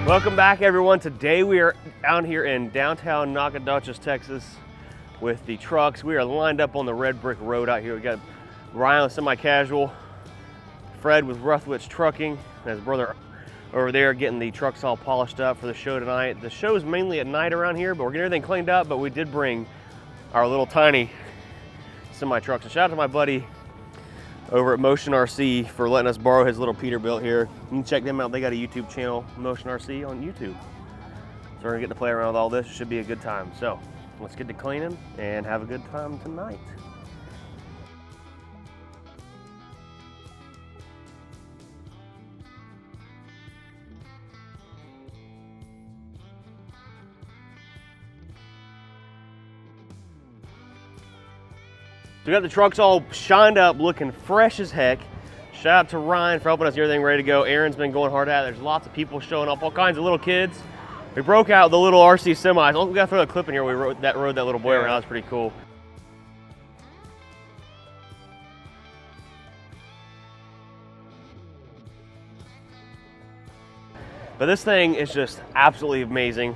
Welcome back, everyone. Today we are out here in downtown Nacogdoches, Texas with the trucks. We are lined up on the red brick road out here. We got Ryan with Semi-Casual, Fred with Ruthwich Trucking, and his brother over there getting the trucks all polished up for the show tonight. The show is mainly at night around here, but we're getting everything cleaned up, but we did bring our little tiny semi-trucks. And shout out to my buddy over at Motion RC for letting us borrow his little Peterbilt here. You can check them out. They got a YouTube channel, Motion RC on YouTube. So we're gonna get to play around with all this. It should be a good time. So let's get to cleaning and have a good time tonight. We got the trucks all shined up, looking fresh as heck. Shout out to Ryan for helping us get everything ready to go. Aaron's been going hard at it. There's lots of people showing up, all kinds of little kids. We broke out the little RC semis. Oh, we gotta throw a clip in here. We rode that little boy around. That was pretty cool. But this thing is just absolutely amazing.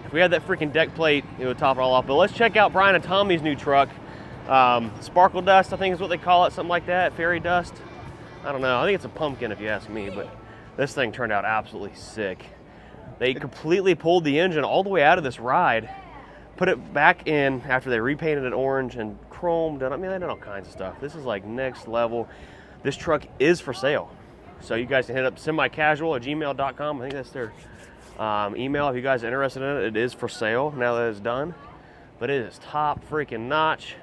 If we had that freaking deck plate, it would top it all off. But let's check out Brian and Tommy's new truck. Sparkle dust, I think is what they call it, something like that. Fairy dust. I don't know. I think it's a pumpkin if you ask me, but this thing turned out absolutely sick. They completely pulled the engine all the way out of this ride, put it back in after they repainted it orange and chromed. I mean, they did all kinds of stuff. This is like next level. This truck is for sale. So you guys can hit up semicasual@gmail.com. I think that's their email. If you guys are interested in it, it is for sale now that it's done. But it is top freaking notch.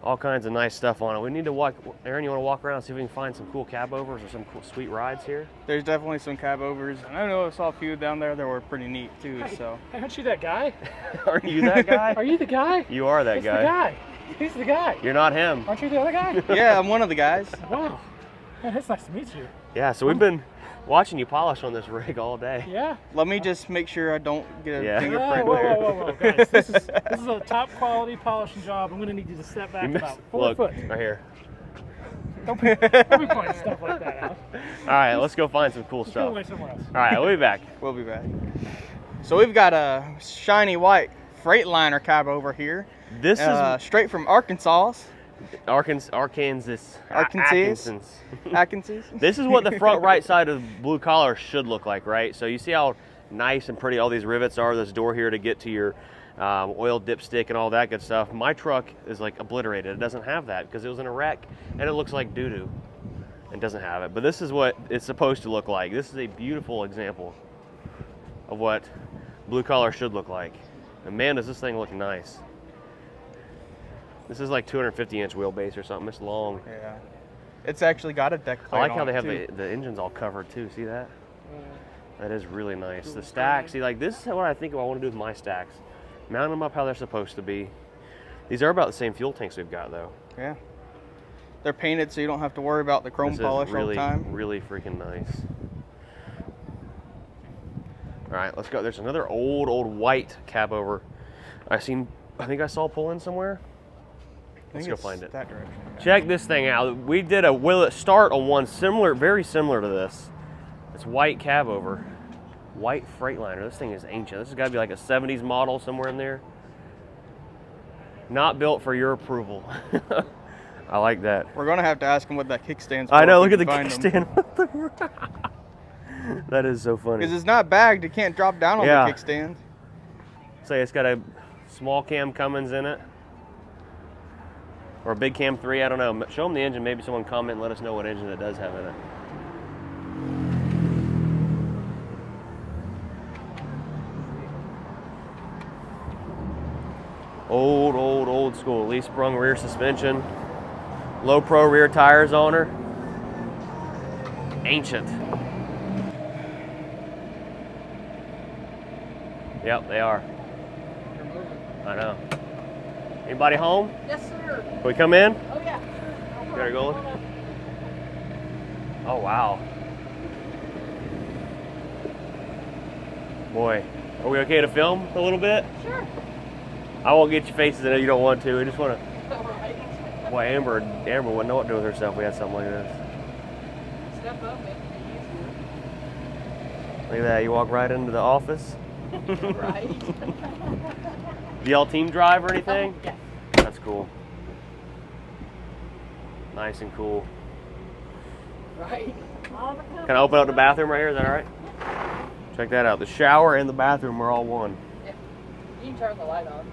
All kinds of nice stuff on it. We need to walk. Aaron, you want to walk around and see if we can find some cool cab overs or some cool sweet rides here? There's definitely some cab overs. I know I saw a few down there that were pretty neat too. Hey, so. Aren't you that guy? Are you that guy? Are you the guy? You are that guy. The guy. He's the guy. You're not him. Aren't you the other guy? Yeah, I'm one of the guys. Wow. Man, it's nice to meet you. Yeah, so we've been watching you polish on this rig all day. Yeah. Let me just make sure I don't get a fingerprint Whoa, there. whoa, guys. This is a top quality polishing job. I'm going to need you to step back about 4 foot. Right here. Don't be pointing stuff like that out. All right, let's go find some cool Go stuff. away somewhere else. All right, we'll be back. We'll be back. So we've got a shiny white Freightliner cab over here. This is straight from Arkansas. Arkansas. Atkinses. This is what the front right side of blue collar should look like, right? So you see how nice and pretty all these rivets are, this door here to get to your oil dipstick and all that good stuff. My truck is like obliterated. It doesn't have that because it was in a wreck and it looks like doo-doo. It doesn't have it, but this is what it's supposed to look like. This is a beautiful example of what blue collar should look like. And man, does this thing look nice. This is like 250-inch wheelbase or something. It's long. Yeah. It's actually got a deck plate. I like how on they it, have too. the engines all covered too. See that? That is really nice. The stacks, see, like this is what I think I want to do with my stacks. Mount them up how they're supposed to be. These are about the same fuel tanks we've got though. Yeah. They're painted so you don't have to worry about the chrome polish all the time. Really freaking nice. All right, let's go. There's another old white cab over. I think I saw pull in somewhere. Let's go find it. That direction. Yeah. Check this thing out. We did a will it start on one similar, very similar to this. It's white cab over, white Freightliner. This thing is ancient. This has got to be like a 70s model somewhere in there. Not built for your approval. I like that. We're gonna have to ask him what that kickstand's for. I know. if Look we at the can find kickstand. That is so funny. Because it's not bagged, it can't drop down on the kickstand. Say it's got a small cam Cummins in it. Or a big cam 3, I don't know. Show them the engine, maybe someone comment and let us know what engine it does have in it. Old school. Leaf sprung rear suspension. Low pro rear tires on her. Ancient. Yep, they are. I know. Anybody home? Yes, sir. Can we come in? Oh, yeah. You gotta go. Oh, wow. Boy, are we okay to film a little bit? Sure. I won't get your faces in it if you don't want to. We just want to. Boy, Amber wouldn't know what to do with herself if we had something like this. Step up, make it easier. Look at that, you walk right into the office. Right. Do y'all team drive or anything? Yeah. That's cool. Nice and cool. Right. Can I open up the bathroom right here? Is that all right? Check that out. The shower and the bathroom are all one. Yeah. You can turn the light on.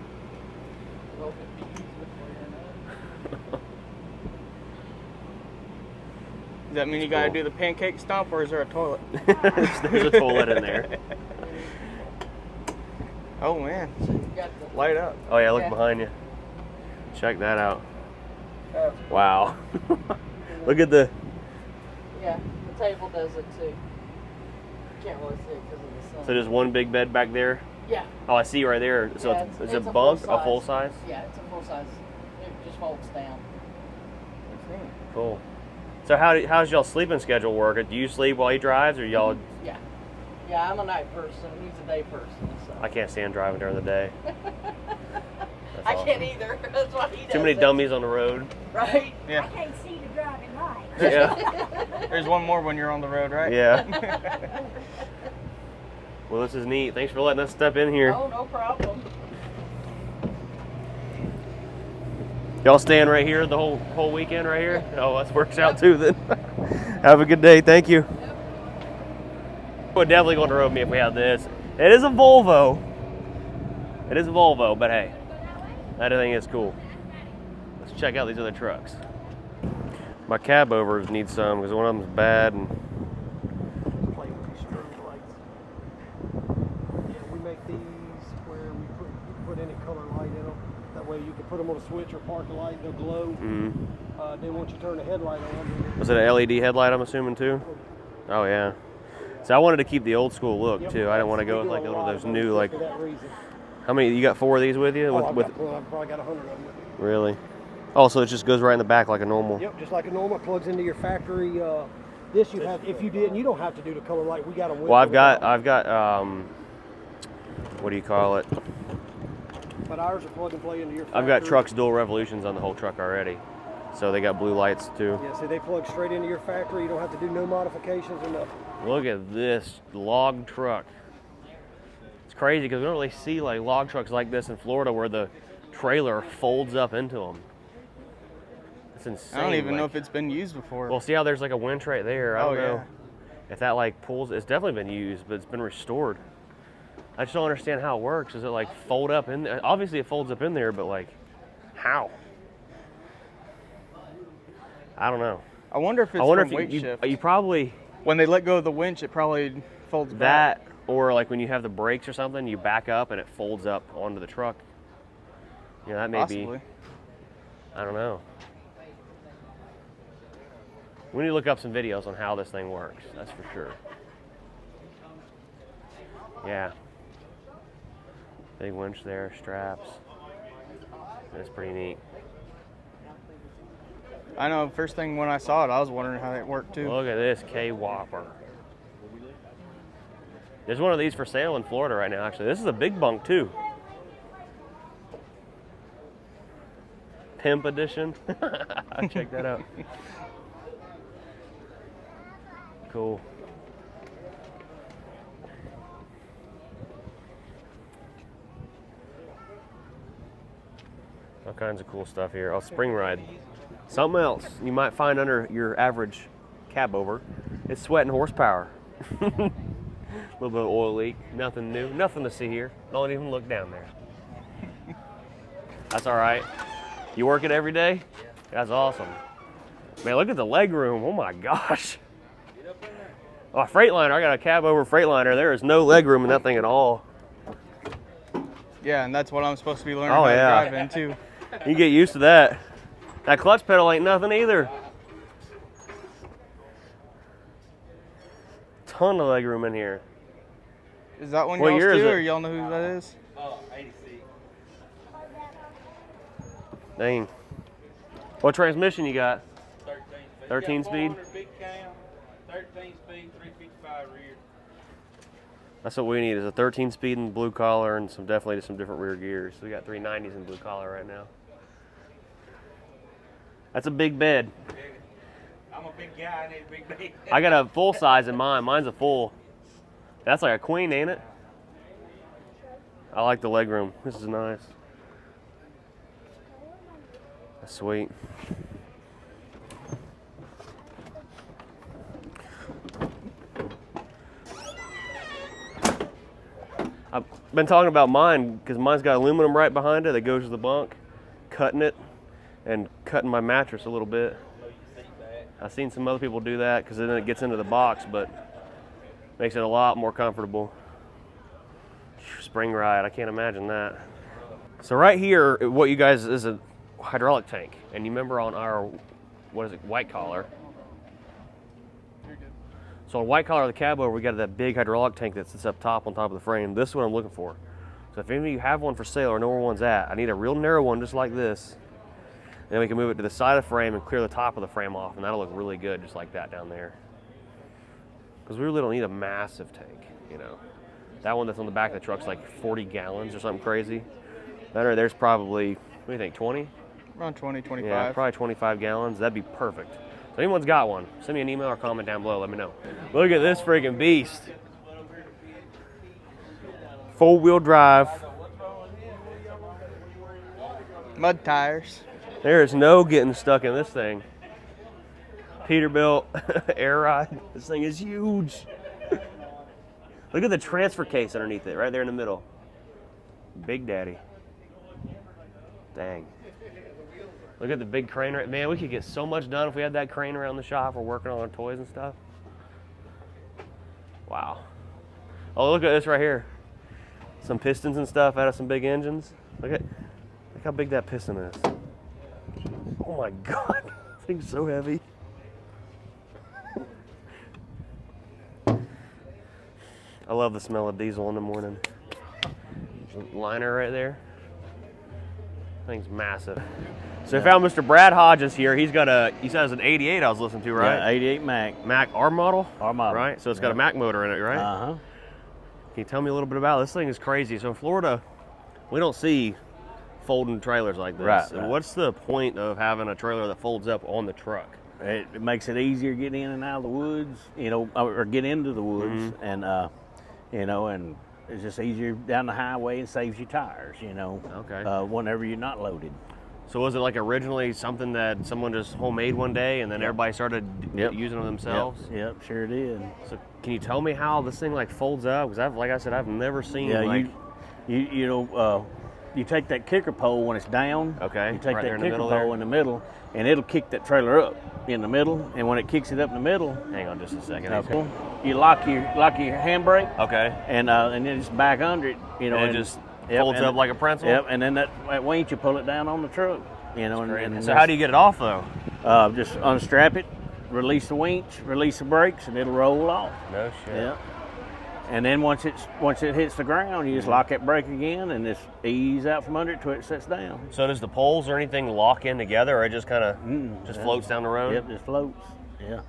Does that mean you gotta do the pancake stomp, or is there a toilet? There's a toilet in there. Oh man, light up. Oh yeah, look behind you. Check that out. Oh. Wow. Look at the... Yeah, the table does it too. Can't really see it because of the sun. So there's one big bed back there? Yeah. Oh, I see right there. So Yeah, it's it's a a bunk, full a full size? Yeah, it's a full size. It just folds down. Cool. So how's y'all sleeping schedule work? Do you sleep while he drives, or y'all... Yeah. Yeah, I'm a night person. He's a day person. So. I can't stand driving during the day. I can't either. That's why he does Too many it. dummies on the road. Right? Yeah. I can't see the driving light. Yeah. There's one more when you're on the road, right? Yeah. Well, this is neat. Thanks for letting us step in here. Oh, no problem. Y'all staying right here the whole weekend right here? Oh, that works out too then. Have a good day. Thank you. Would definitely go on the road with me if we had this. It is a Volvo. It is a Volvo, but hey, that thing is cool. Let's check out these other trucks. My cab overs need some because one of them's bad. And Play with these strobe lights. Yeah, we make these where we put any color light in them. That way you can put them on a switch or park a light, they'll glow. Then once you turn the headlight on. Was it an LED headlight, I'm assuming too? Oh yeah. So I wanted to keep the old school look too. I didn't want to go with like one of those new like. For that reason. How many? You got 4 of these with you? Oh, I've with probably got 100 of them with me. Really? Oh, so it just goes right in the back like a normal. Yep, just like a normal. Plugs into your factory. This you have. If you didn't, you don't have to do the color light. We got them with. Well, I've got what do you call it? But ours are plug and play into your factory. I've got trucks dual revolutions on the whole truck already, so they got blue lights too. Yeah, so they plug straight into your factory. You don't have to do no modifications or nothing. Look at this log truck. It's crazy because we don't really see like log trucks like this in Florida where the trailer folds up into them. It's insane. I don't even know if it's been used before. Well, see how there's like a winch right there. I don't know yeah. if that like pulls. It's definitely been used, but it's been restored. I just don't understand how it works. Does it like fold up in there? Obviously it folds up in there, but like how? I don't know. I wonder if it's I wonder from if weight shift. you probably When they let go of the winch, it probably folds back. that, or like when you have the brakes or something, you back up and it folds up onto the truck. Yeah, that may Possibly. be. I don't know. We need to look up some videos on how this thing works. That's for sure. Yeah. Big winch there, straps. That's pretty neat. I know, first thing when I saw it, I was wondering how it worked too. Look at this K-Whopper. There's one of these for sale in Florida right now, actually. This is a big bunk, too. Pimp edition. Check that out. Cool. All kinds of cool stuff here. Oh, spring ride. Something else you might find under your average cab over. It's sweating horsepower. A little bit of oil leak. Nothing new. Nothing to see here. Don't even look down there. That's all right. You work it every day? That's awesome. Man, look at the leg room. Oh my gosh. Oh, Freightliner. I got a cab over Freightliner. There is no leg room in that thing at all. Yeah, and that's what I'm supposed to be learning Oh, how yeah. to drive in too. You get used to that. That clutch pedal ain't nothing either. Ton of leg room in here. Is that one What y'all's year is too, it? or y'all know who that is? 86. Dang. What transmission you got? 13 13 speed. speed? 400 big cam, 13 speed, 355 rear. That's what we need is a 13 speed in blue collar and definitely some different rear gears. We got 390s in blue collar right now. That's a big bed. I'm a big guy, I need a big bed. I got a full size in mine. Mine's a full. That's like a queen, ain't it? I like the legroom. This is nice. That's sweet. I've been talking about mine because mine's got aluminum right behind it that goes to the bunk, cutting it and cutting my mattress a little bit. I've seen some other people do that because then it gets into the box, but makes it a lot more comfortable. Spring ride, I can't imagine that. So right here, what you guys is a hydraulic tank, and you remember on our, what is it, white collar. So on white collar of the cab over, we got that big hydraulic tank that sits up top on top of the frame. This is what I'm looking for. So if any of you have one for sale or know where one's at, I need a real narrow one just like this. And then we can move it to the side of the frame and clear the top of the frame off, and that'll look really good just like that down there. Because we really don't need a massive tank, you know. That one that's on the back of the truck's like 40 gallons or something crazy. That or there's probably, what do you think, 20? Around 20, 25. Yeah, probably 25 gallons. That'd be perfect. If anyone's got one, send me an email or comment down below. Let me know. Look at this freaking beast. 4-wheel drive. Mud tires. There is no getting stuck in this thing. Peterbilt air ride. This thing is huge. Look at the transfer case underneath it, right there in the middle. Big Daddy. Dang. Look at the big crane right. Man, we could get so much done if we had that crane around the shop or working on our toys and stuff. Wow. Oh, look at this right here. Some pistons and stuff out of some big engines. Look how big that piston is. Oh my God, this thing's so heavy. I love the smell of diesel in the morning. There's a liner right there. Thing's massive. So I found Mr. Brad Hodges here. He's got he said it's an 88 I was listening to, right? Yeah, 88 Mack. Mack R model? R model. Right? So it's got a Mack motor in it, right? Uh-huh. Can you tell me a little bit about it? This thing is crazy. So in Florida, we don't see folding trailers like this. Right, And right. what's the point of having a trailer that folds up on the truck? It makes it easier getting in and out of the woods, you know, or get into the woods, and you know, and it's just easier down the highway and saves you tires, you know. Okay. Whenever you're not loaded. So was it like originally something that someone just homemade one day and then everybody started using them themselves? Yep, sure did. So can you tell me how this thing like folds up? Because like I said, I've never seen like... you know, you take that kicker pole when it's down. Okay, You take right there that in the kicker middle pole there. in the middle, and it'll kick that trailer up in the middle. And when it kicks it up in the middle, Hang on just a second. okay, you lock your handbrake, Okay. and then just back under it, you know, And it just folds up like a pretzel? Yep, and then that winch you pull it down on the truck, you know. And So how do you get it off though? just unstrap it, release the winch, release the brakes, and it'll roll off. No shit. Yeah. And then once it hits the ground, you just lock that brake again and just ease out from under it till it sets down. So does the poles or anything lock in together, or it just kind of floats down the road? Yep, just floats. Yeah.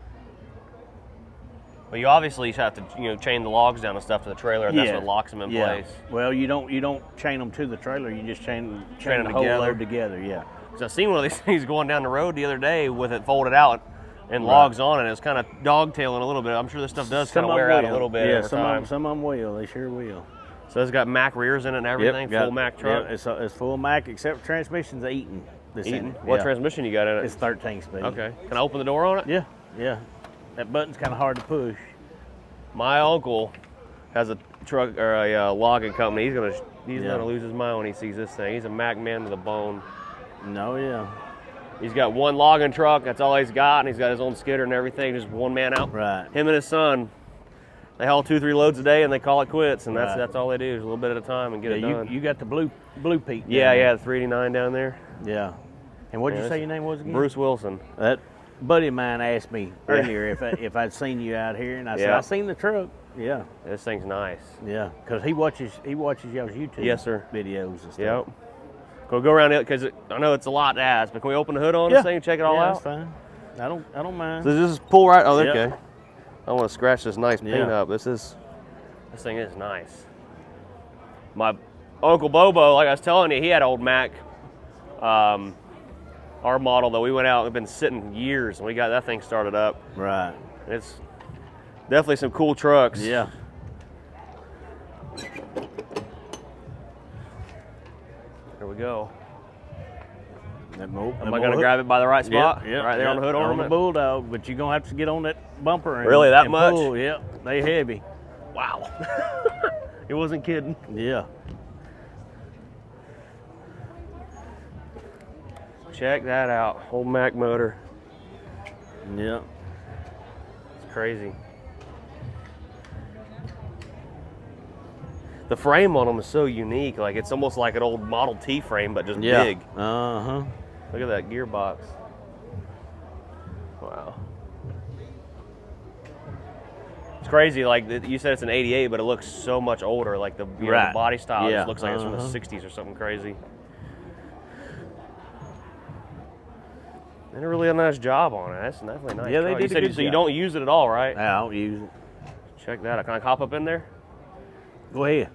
But you obviously have to chain the logs down and stuff to the trailer, and that's what locks them in place. Well, you don't chain them to the trailer. You just chain them the whole together. load together. Yeah. So I seen one of these things going down the road the other day with it folded out and logs on it. It's kind of dogtailing a little bit. I'm sure this stuff does kind of wear out a little bit over time. Some of them will. They sure will. So it's got Mack rears in it and everything, full Mack truck. Yeah, it's full Mack except transmission's Eaton. Eaton? What transmission you got in it? It's 13 speed. Okay. Can I open the door on it? Yeah. That button's kind of hard to push. My uncle has a truck or a logging company. He's gonna lose his mind when he sees this thing. He's a Mack man to the bone. No, yeah. He's got one logging truck. That's all he's got, and he's got his own skidder and everything. Just one man out. Right. Him and his son, they haul 2-3 loads a day, and they call it quits. And that's all they do is a little bit at a time and get it done. You got the blue peak. Yeah, the 389 down there. Yeah. And what did you say your name was again? Bruce Wilson. That buddy of mine asked me earlier if I'd seen you out here, and I said I seen the truck. Yeah. This thing's nice. Yeah, because he watches y'all's YouTube. Yes, sir. Videos and stuff. Yep. Go around it because I know it's a lot to ask, but can we open the hood on this thing and check it all out? That's fine. I don't mind. So this is pull right. Oh, Yep. okay. I want to scratch this nice paint Yeah. up. This thing is nice. My Uncle Bobo, like I was telling you, he had old Mack, our model that we went out. We've been sitting years, and we got that thing started up. Right. It's definitely some cool trucks. Yeah. go. That mo- Am that I gonna mo- grab it by the right spot? Yep, Right there on the hood on ornament? the Bulldog, but you're gonna have to get on that bumper. And, Really, that and much? Pull. Yep, they heavy. Wow. It wasn't kidding. Yeah. Check that out. Old Mack motor. Yeah. It's crazy. The frame on them is so unique. Like, it's almost like an old Model T frame, but just Yeah. big. Uh-huh. Look at that gearbox. Wow. It's crazy. Like, you said it's an 88, but it looks so much older. Like, the, you know, Right. the body style Yeah. just looks like it's from the Uh-huh. 60s or something crazy. They did a really nice job on it. That's definitely nice. Yeah, they truck. did You a said good so you job. don't use it at all, right? I don't use it. Check that out. Can I hop up in there? Go ahead.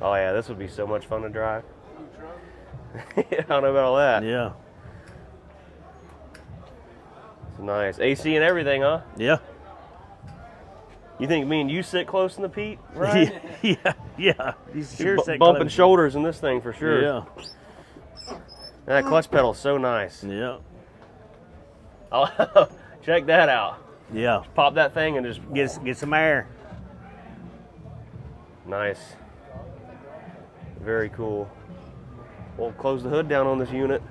Oh yeah, this would be so much fun to drive. I don't know about all that. Yeah. It's nice. AC and everything, huh? Yeah. You think me and you sit close in the Pete, right? Yeah. You sure said Bumping close. shoulders in this thing for sure. Yeah. That clutch pedal is so nice. Yeah. Oh, check that out. Yeah. Pop that thing and just Get some air. nice. Very cool. We'll close the hood down on this unit.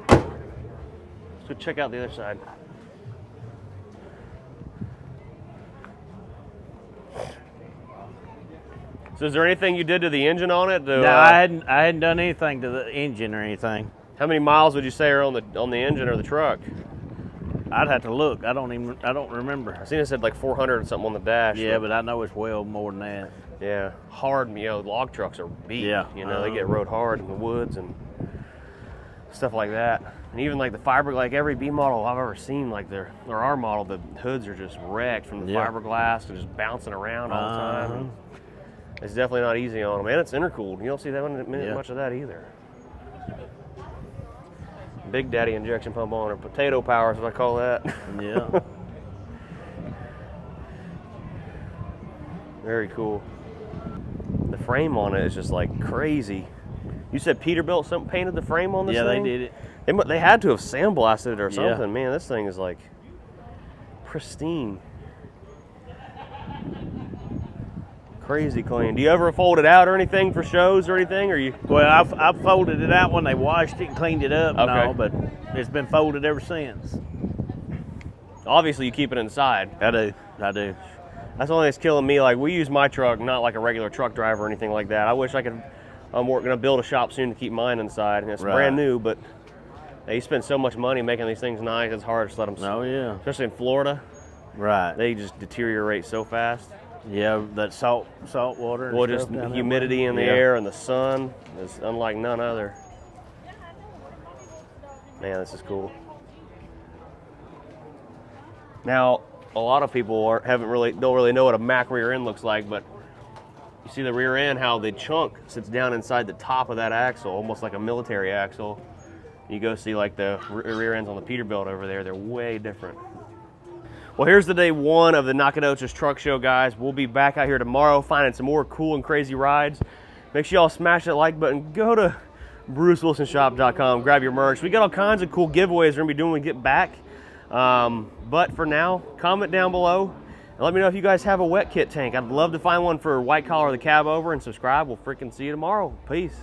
Let's go check out the other side. So is there anything you did to the engine on it? To, No, I hadn't done anything to the engine or anything. How many miles would you say are on the engine or the truck? I'd have to look. I don't remember. I seen it said like 400 or something on the dash. Yeah, but I know it's well more than that. Yeah, hard. You know, log trucks are beat. Yeah. You know, they get rode hard in the woods and stuff like that. And even like the fiber, like every B model I've ever seen, like or our model, the hoods are just wrecked from the Yeah. fiberglass and just bouncing around all the time. Uh-huh. And it's definitely not easy on them, and it's intercooled. You don't see that Yeah. much of that either. Big Daddy injection pump on, or potato power is what I call that. Yeah. Very cool. The frame on it is just like crazy. You said Peterbilt painted the frame on this Yeah, thing? they did it. They had to have sandblasted it or Yeah. something. Man, this thing is like pristine. Crazy clean. Do you ever fold it out or anything for shows or anything? Or you? Well, I've folded it out when they washed it and cleaned it up and Okay. all, but it's been folded ever since. Obviously, you keep it inside. I do. That's the only thing that's killing me. Like, we use my truck, not like a regular truck driver or anything like that. I wish I could. I'm going to build a shop soon to keep mine inside. And it's Right. brand new, but they spend so much money making these things nice. It's hard to let them. Oh, yeah. Especially in Florida, Right. they just deteriorate so fast. Yeah, that salt water. And Well, stuff just the down that humidity way. in the Yeah. air and the sun is unlike none other. Man, this is cool. Now, a lot of people don't really know what a Mack rear end looks like, but you see the rear end, how the chunk sits down inside the top of that axle, almost like a military axle. You go see like the rear ends on the Peterbilt over there; they're way different. Well, here's the day one of the Nacogdoches Truck Show, guys. We'll be back out here tomorrow finding some more cool and crazy rides. Make sure y'all smash that like button. Go to BruceWilsonShop.com. Grab your merch. We got all kinds of cool giveaways we're going to be doing when we get back. But for now, comment down below and let me know if you guys have a wet kit tank. I'd love to find one for White Collar the Cab Over, and subscribe. We'll freaking see you tomorrow. Peace.